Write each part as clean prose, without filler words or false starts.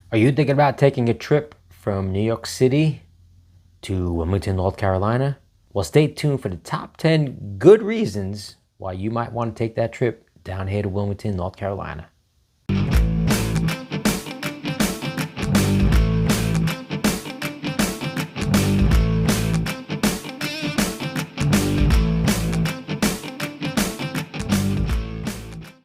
Are you thinking about taking a trip from New York City to Wilmington, North Carolina? Well, stay tuned for the top 10 good reasons why you might want to take that trip down here to Wilmington, North Carolina.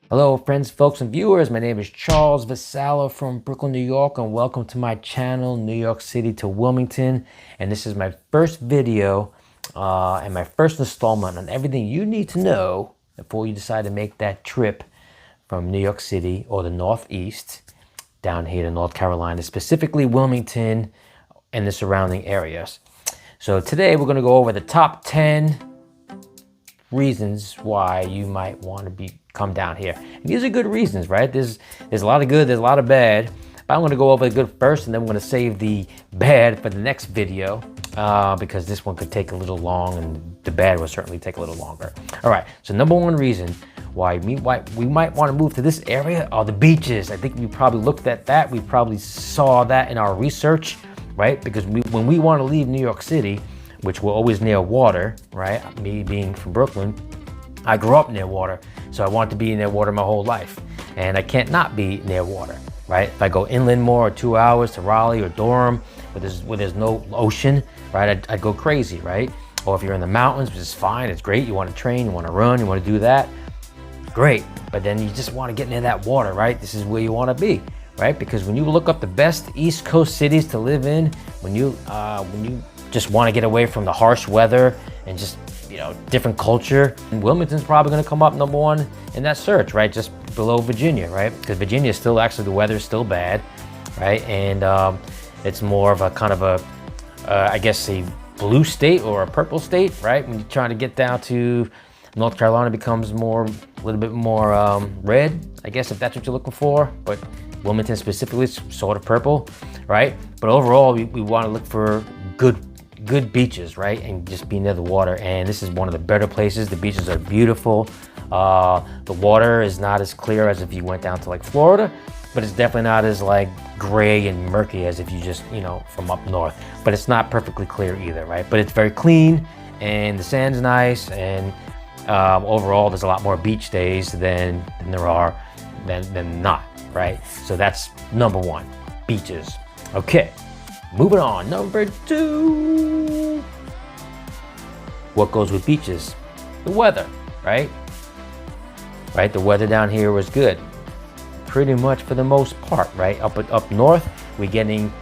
Hello friends, folks, and viewers. My name is Charles Vassallo from Brooklyn, New York, and welcome to my channel, New York City to Wilmington. And this is my first video and my first installment on everything you need to know before you decide to make that trip from New York City or the Northeast down here to North Carolina, specifically Wilmington and the surrounding areas. So today we're going to go over the top 10 reasons why you might want to come down here. And these are good reasons, right? There's a lot of good, there's a lot of bad. But I'm going to go over the good first, and then we're going to save the bad for the next video because this one could take a little long, and the bad will certainly take a little longer. All right, so number one reason why we might want to move to this area are the beaches. I think we probably looked at that. We probably saw that in our research, right? Because when we want to leave New York City, which we're always near water, right? Me being from Brooklyn, I grew up near water, so I want to be near water my whole life. And I can't not be near water, right? If I go inland more, or 2 hours to Raleigh or Durham, where there's no ocean, right? I'd go crazy, right? Or if you're in the mountains, which is fine, it's great. You want to train, you want to run, you want to do that, great. But then you just want to get near that water, right? This is where you want to be, right? Because when you look up the best East Coast cities to live in, when you just want to get away from the harsh weather and just, different culture, and Wilmington's probably going to come up number one in that search, right? Just below Virginia, right? Because Virginia is still, actually, the weather is still bad, right? And it's more of a kind of I guess a blue state or a purple state, right? When you're trying to get down to North Carolina, becomes a little bit more red, I guess, if that's what you're looking for. But Wilmington specifically is sort of purple, right? But overall, we want to look for good beaches, right? And just be near the water. And this is one of the better places. The beaches are beautiful. The water is not as clear as if you went down to like Florida, but it's definitely not as like gray and murky as if you just, from up north. But it's not perfectly clear either, right? But it's very clean, and the sand's nice, and overall there's a lot more beach days than not, right? So that's number one, beaches. Okay. Moving on, number two. What goes with beaches? The weather, right? Right, the weather down here was good, pretty much for the most part, right? Up north, we're getting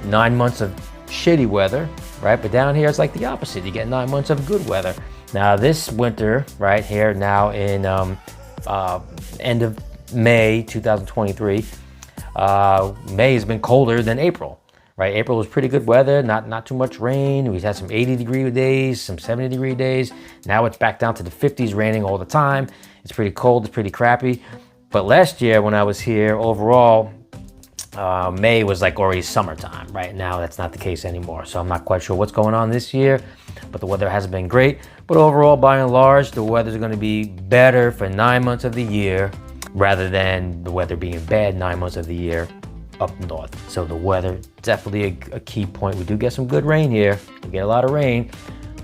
9 months of shitty weather, right? But down here, it's like the opposite. You get 9 months of good weather. Now this winter, right here now in end of May 2023, May has been colder than April. Right, April was pretty good weather, not too much rain. We had some 80-degree days, some 70-degree days. Now it's back down to the 50s, raining all the time. It's pretty cold, it's pretty crappy. But last year when I was here, overall, May was like already summertime. Right now, that's not the case anymore. So I'm not quite sure what's going on this year, but the weather hasn't been great. But overall, by and large, the weather's gonna be better for 9 months of the year, rather than the weather being bad 9 months of the year up north. So the weather, definitely a key point. We do get some good rain here. We get a lot of rain,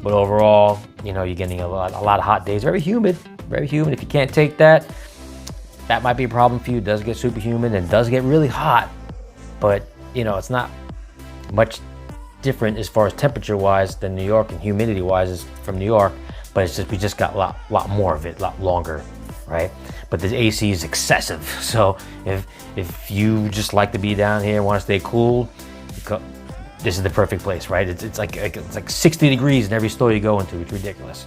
but overall, you're getting a lot of hot days. Very humid, very humid. If you can't take that, that might be a problem for you. It does get super humid and does get really hot, but it's not much different as far as temperature wise than New York, and humidity wise is from New York, but it's just, we just got a lot more of it, a lot longer, right? But the AC is excessive. So if you just like to be down here and want to stay cool, this is the perfect place, right? It's like 60 degrees in every store you go into. It's ridiculous.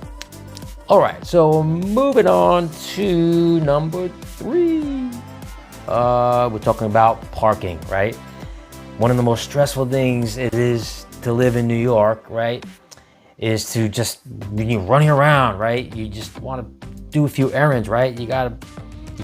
All right, so moving on to number three. We're talking about parking, right? One of the most stressful things it is to live in New York, right, is to just, when you're running around, right, you just want to do a few errands, right? You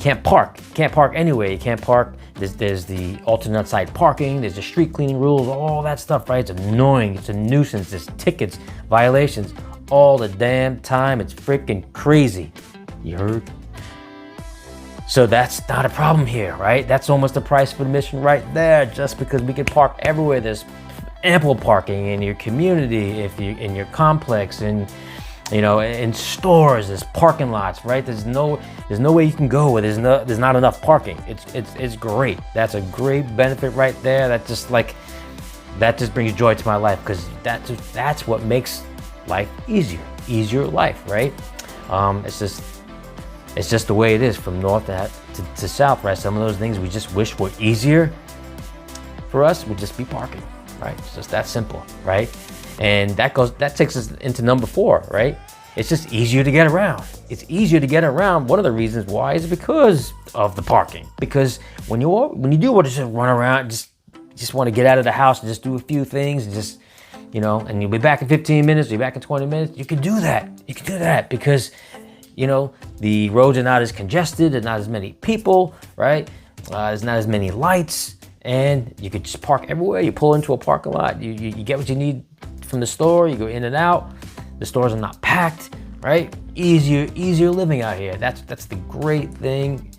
can't park. You can't park anyway. You can't park. There's the alternate side parking. There's the street cleaning rules, all that stuff, right? It's annoying. It's a nuisance. There's tickets, violations, all the damn time. It's freaking crazy. You heard? So that's not a problem here, right? That's almost the price of admission right there, just because we can park everywhere. There's ample parking in your community, if you in your complex, and in stores. There's parking lots, right? There's no way you can go where there's not enough parking. It's great. That's a great benefit right there. That just brings joy to my life, because that's what makes life easier life, right? It's just the way it is from north to south, right? Some of those things we just wish were easier for us would just be parking, right? It's just that simple, right? And that takes us into number 4, right? It's just easier to get around. It's easier to get around. One of the reasons why is because of the parking. Because when you do want to just run around, just want to get out of the house and just do a few things, and just and you'll be back in 15 minutes, you'll be back in 20 minutes. You can do that. You can do that because the roads are not as congested, there's not as many people, right? There's not as many lights, and you could just park everywhere. You pull into a parking lot, you get what you need from the store, you go in and out. The stores are not packed, right? Easier living out here. That's the great thing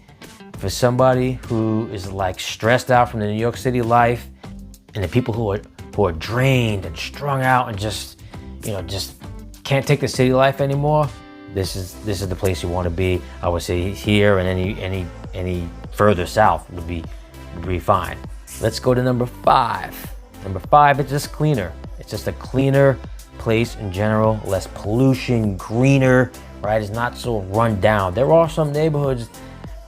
for somebody who is like stressed out from the New York City life, and the people who are drained and strung out and just can't take the city life anymore. This is the place you want to be. I would say here, and any further south would be fine. Let's go to number 5. Number 5, it's just cleaner. It's just a cleaner place in general, less pollution, greener, right? It's not so run down. There are some neighborhoods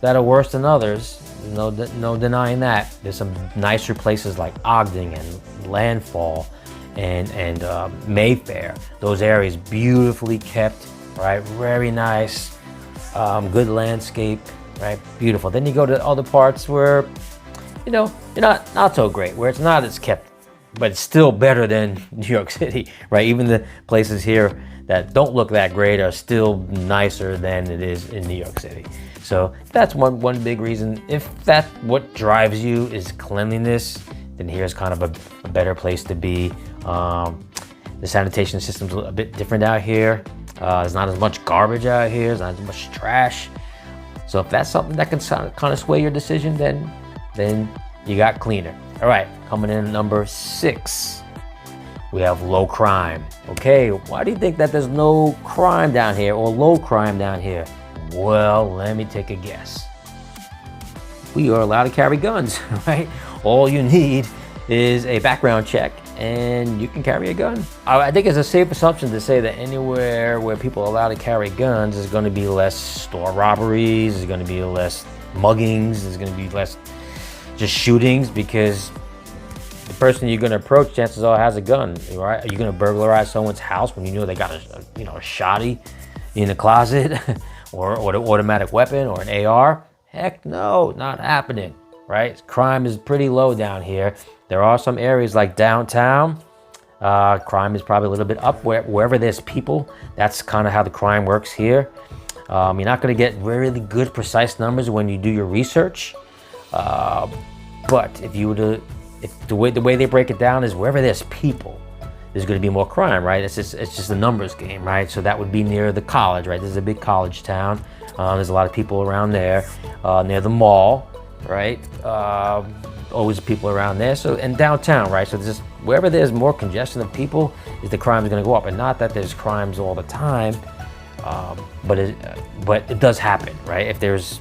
that are worse than others. No denying that. There's some nicer places like Ogden and Landfall and Mayfair. Those areas beautifully kept, right? Very nice, good landscape, right? Beautiful. Then you go to other parts where, you're not so great, where it's not as kept, but it's still better than New York City, right? Even the places here that don't look that great are still nicer than it is in New York City. So that's one big reason. If that's what drives you is cleanliness, then here's kind of a better place to be. The sanitation system's a bit different out here. There's not as much garbage out here. There's not as much trash. So if that's something that can kind of sway your decision, then you got cleaner. All right, coming in at number 6, we have low crime. Okay, why do you think that there's no crime down here or low crime down here? Well, let me take a guess. We are allowed to carry guns, right? All you need is a background check and you can carry a gun. I think it's a safe assumption to say that anywhere where people are allowed to carry guns, there's going to be less store robberies, there's going to be less muggings, there's going to be less just shootings, because the person you're going to approach, chances are, has a gun, right? Are you going to burglarize someone's house when you know they got a shotty in the closet or an automatic weapon or an AR? Heck no, not happening, right? Crime is pretty low down here. There are some areas like downtown. Crime is probably a little bit up wherever there's people. That's kind of how the crime works here. You're not going to get really good, precise numbers when you do your research. But if the way they break it down is wherever there's people, there's going to be more crime, right? It's just a numbers game, right? So that would be near the college, right? This is a big college town. There's a lot of people around there, near the mall, right? Always people around there. So, and downtown, right? So there's just wherever there's more congestion of people, is the crime is going to go up. And not that there's crimes all the time, but it does happen, right? If there's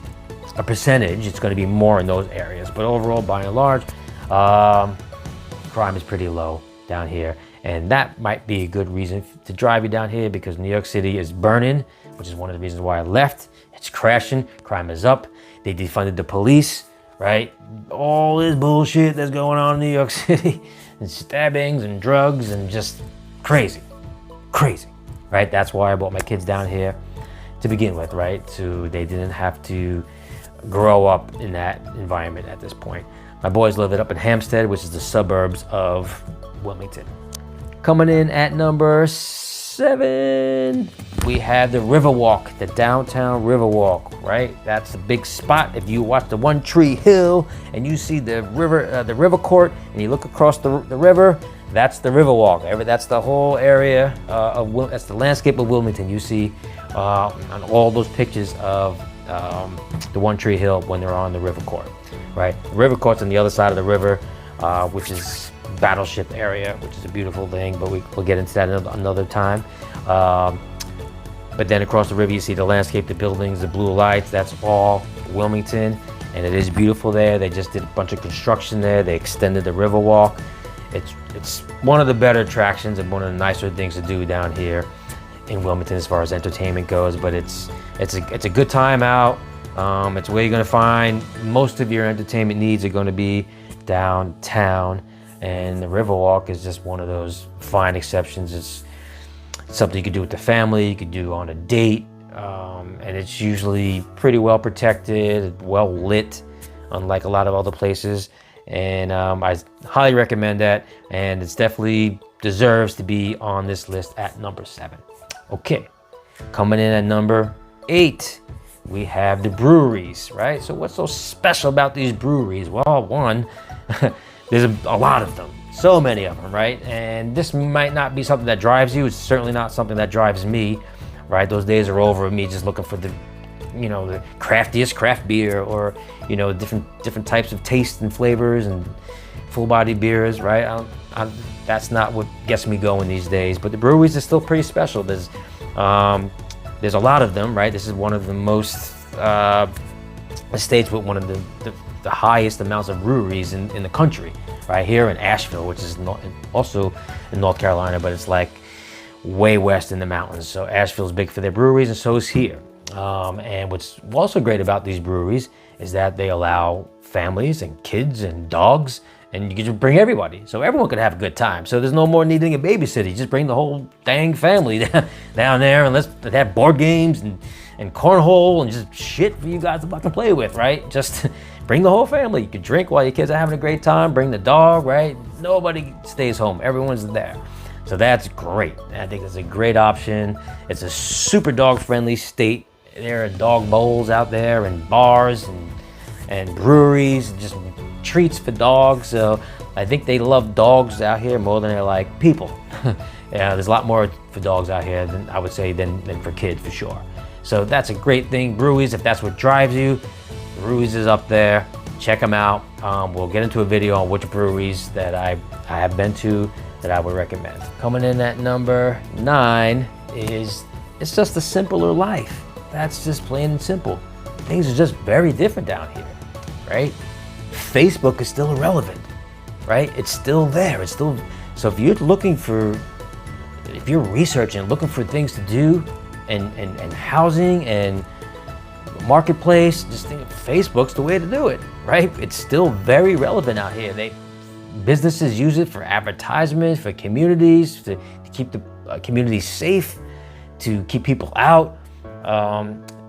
a percentage, it's going to be more in those areas. But overall, by and large, crime is pretty low down here. And that might be a good reason to drive you down here, because New York City is burning, which is one of the reasons why I left. It's crashing, crime is up. They defunded the police, right? All this bullshit that's going on in New York City, and stabbings and drugs and just crazy, right? That's why I brought my kids down here to begin with, right? So they didn't have to grow up in that environment at this point. My boys live up in Hampstead, which is the suburbs of Wilmington. Coming in at number 7, we have the Riverwalk, the downtown Riverwalk, right? That's a big spot. If you watch the One Tree Hill and you see the river court, and you look across the river, that's the Riverwalk. That's the whole area that's the landscape of Wilmington. You see on all those pictures of the One Tree Hill when they're on the river court, right? The river court's on the other side of the river, which is Battleship area, which is a beautiful thing, but we'll get into that another time. But then across the river, you see the landscape, the buildings, the blue lights. That's all Wilmington, and it is beautiful there. They just did a bunch of construction there. They extended the Riverwalk. It's one of the better attractions and one of the nicer things to do down here in Wilmington as far as entertainment goes. But it's a good time out. It's where you're going to find most of your entertainment needs are going to be downtown, and the Riverwalk is just one of those fine exceptions. It's something you could do with the family, you could do on a date, and it's usually pretty well protected, well lit, unlike a lot of other places. And I highly recommend that, and it's definitely deserves to be on this list at number 7. Okay, coming in at number 8, we have the breweries, right? So what's so special about these breweries? Well, one, there's a lot of them. So many of them, right? And this might not be something that drives you. It's certainly not something that drives me, right? Those days are over of me just looking for the craftiest craft beer, or, different types of taste and flavors and full body beers, right? That's not what gets me going these days. But the breweries are still pretty special. There's a lot of them, right? This is one of the most states with one of the highest amounts of breweries in the country, right here in Asheville, which is also in North Carolina, but it's like way west in the mountains. So Asheville's big for their breweries, and so is here. And what's also great about these breweries is that they allow families and kids and dogs, and you can just bring everybody. So everyone could have a good time. So there's no more needing a babysitter. You just bring the whole dang family down there, and let's have board games and cornhole and just shit for you guys to fucking play with, right? Just bring the whole family. You can drink while your kids are having a great time. Bring the dog, right? Nobody stays home. Everyone's there. So that's great. I think it's a great option. It's a super dog-friendly state. There are dog bowls out there, and bars and breweries, and just treats for dogs. So I think they love dogs out here more than they like people. Yeah, there's a lot more for dogs out here than I would say than for kids, for sure. So that's a great thing. Breweries, if that's what drives you, Breweries is up there. Check them out. We'll get into a video on which breweries that I have been to that I would recommend. Coming in at number 9 is, it's just a simpler life. That's just plain and simple. Things are just very different down here, right? Facebook is still irrelevant, right? It's still there. It's still, so if you're researching, looking for things to do, and housing and marketplace, just think Facebook's the way to do it, right? It's still very relevant out here. Businesses use it for advertisements, for communities, to keep the communities safe, to keep people out.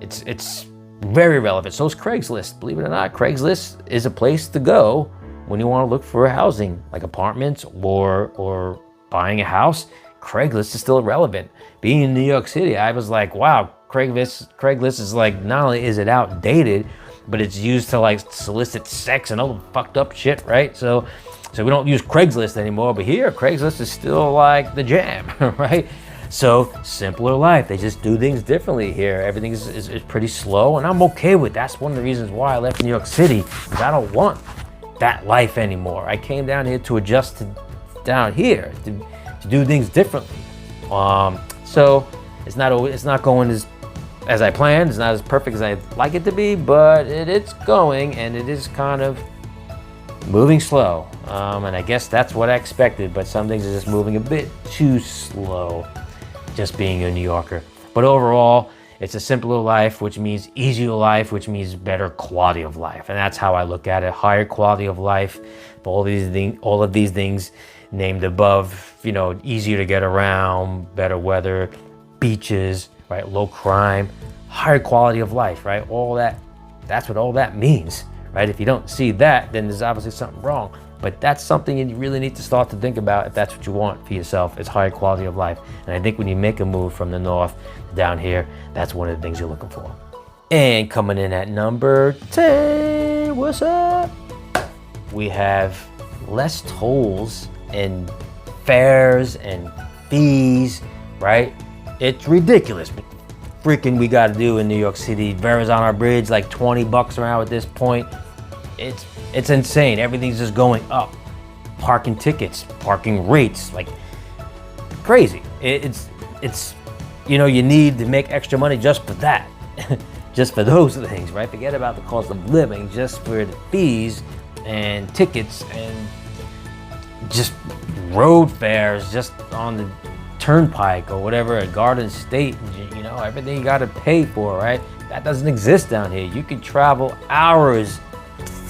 It's very relevant. So is Craigslist. Believe it or not, Craigslist is a place to go when you want to look for housing, like apartments or buying a house. Craigslist is still relevant. Being in New York City, I was like, wow, Craigslist is like, not only is it outdated, but it's used to like solicit sex and other fucked up shit, right? So we don't use Craigslist anymore, but here, Craigslist is still like the jam, right? So simpler life. They just do things differently here. Everything is pretty slow, and I'm okay with that. That's one of the reasons why I left New York City, because I don't want that life anymore. I came down here to adjust to down here, to do things differently. So it's not going as I planned. It's not as perfect as I'd like it to be, but it's going, and it is kind of moving slow. And I guess that's what I expected, but some things are just moving a bit too slow, just being a New Yorker. But overall, it's a simpler life, which means easier life, which means better quality of life. And that's how I look at it. Higher quality of life. All of these things named above, easier to get around, better weather, beaches, right? Low crime, higher quality of life, right? That's what all that means, right? If you don't see that, then there's obviously something wrong. But that's something you really need to start to think about if that's what you want for yourself. It's higher quality of life. And I think when you make a move from the north down here, that's one of the things you're looking for. And coming in at number 10, what's up? We have less tolls and fares and fees, right? It's ridiculous. freaking we got to do in New York City. Verrazano Bridge, like 20 bucks an hour at this point. It's insane. Everything's just going up. Parking tickets, parking rates, like crazy. It's you know, you need to make extra money just for that. Just for those things, right? Forget about the cost of living, just for the fees and tickets and just road fares just on the turnpike or whatever at Garden State, you know, everything you got to pay for, right? That doesn't exist down here. You can travel hours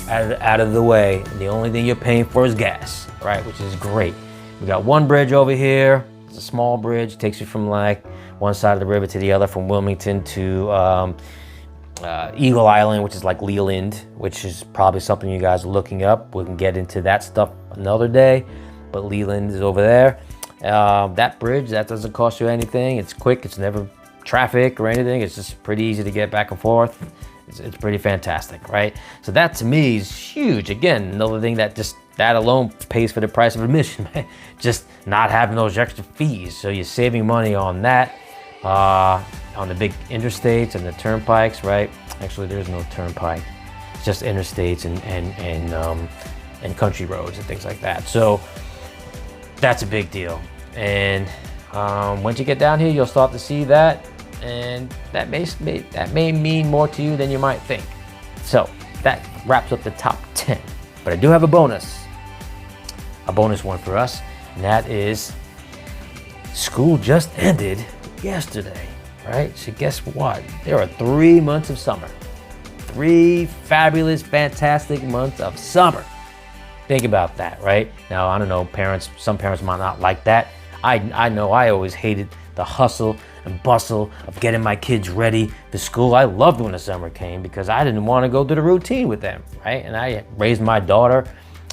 out of the way, and the only thing you're paying for is gas, right? Which is great. We got one bridge over here. It's a small bridge. It takes you from like one side of the river to the other, from Wilmington to Eagle Island, which is like Leland, which is probably something you guys are looking up. We can get into that stuff another day, but Leland is over there. That bridge, that doesn't cost you anything. It's quick, it's never traffic or anything. It's just pretty easy to get back and forth. It's pretty fantastic, right? So that to me is huge. Again, another thing that alone pays for the price of admission, just not having those extra fees. So you're saving money on that, on the big interstates and the turnpikes, right? Actually, there's no turnpike. It's just interstates and country roads and things like that. So that's a big deal. And once you get down here, you'll start to see that, and that may mean more to you than you might think. So that wraps up the top 10. But I do have a bonus one for us, and that is school just ended yesterday, right? So guess what? There are 3 months of summer. 3 fabulous, fantastic months of summer. Think about that, right? Now, I don't know, some parents might not like that. I know I always hated the hustle and bustle of getting my kids ready for school. I loved when the summer came because I didn't want to go through the routine with them, right? And I raised my daughter.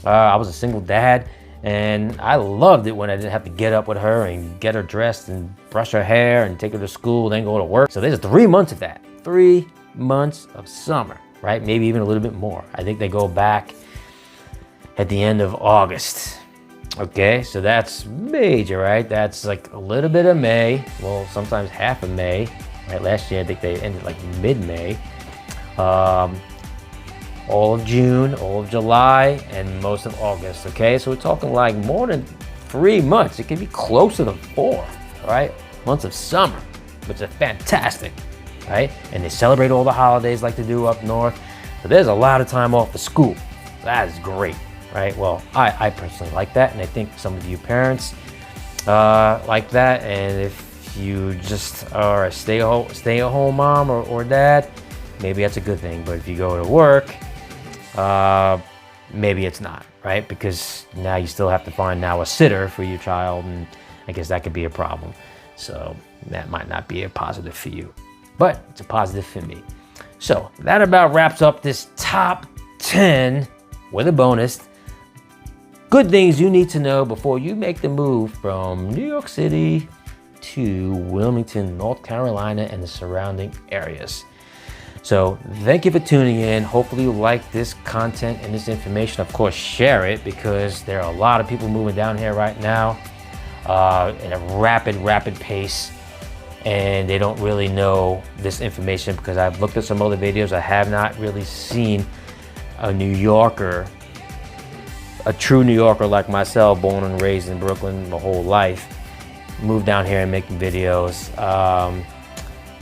I was a single dad, and I loved it when I didn't have to get up with her and get her dressed and brush her hair and take her to school, then go to work. So there's 3 months of that. 3 months of summer, right? Maybe even a little bit more. I think they go back at the end of August. Okay, so that's major, right? That's like a little bit of May, well, sometimes half of May, right? Last year, I think they ended like mid-May. All of June, all of July, and most of August, okay? So we're talking like more than 3 months. It can be closer to 4, right? Months of summer, which is fantastic, right? And they celebrate all the holidays like they do up north. So there's a lot of time off for school. That is great. Right? Well, I personally like that, and I think some of you parents like that. And if you just are a stay-at-home mom or dad, maybe that's a good thing. But if you go to work, maybe it's not, right? Because now you still have to find now a sitter for your child, and I guess that could be a problem. So that might not be a positive for you, but it's a positive for me. So that about wraps up this top 10 with a bonus. Good things you need to know before you make the move from New York City to Wilmington, North Carolina, and the surrounding areas. So thank you for tuning in. Hopefully you like this content and this information. Of course, share it, because there are a lot of people moving down here right now at a rapid pace, and they don't really know this information, because I've looked at some other videos. I have not really seen a New Yorker, a true New Yorker like myself, born and raised in Brooklyn my whole life, move down here and making videos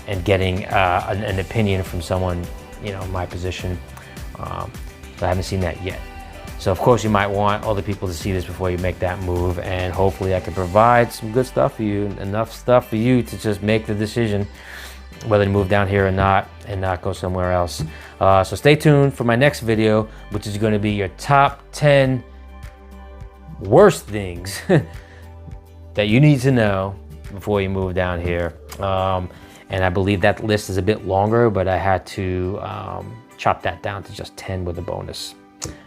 and getting an opinion from someone, you know, in my position. So I haven't seen that yet. So of course you might want other people to see this before you make that move, and hopefully I can provide some good stuff for you, enough stuff for you to just make the decision whether to move down here or not, and not go somewhere else. So stay tuned for my next video, which is going to be your top 10 worst things that you need to know before you move down here. And I believe that list is a bit longer, but I had to chop that down to just 10 with a bonus.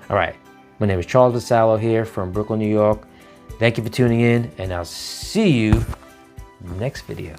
All right, my name is Charles Vassallo here from Brooklyn, New York. Thank you for tuning in, and I'll see you next video.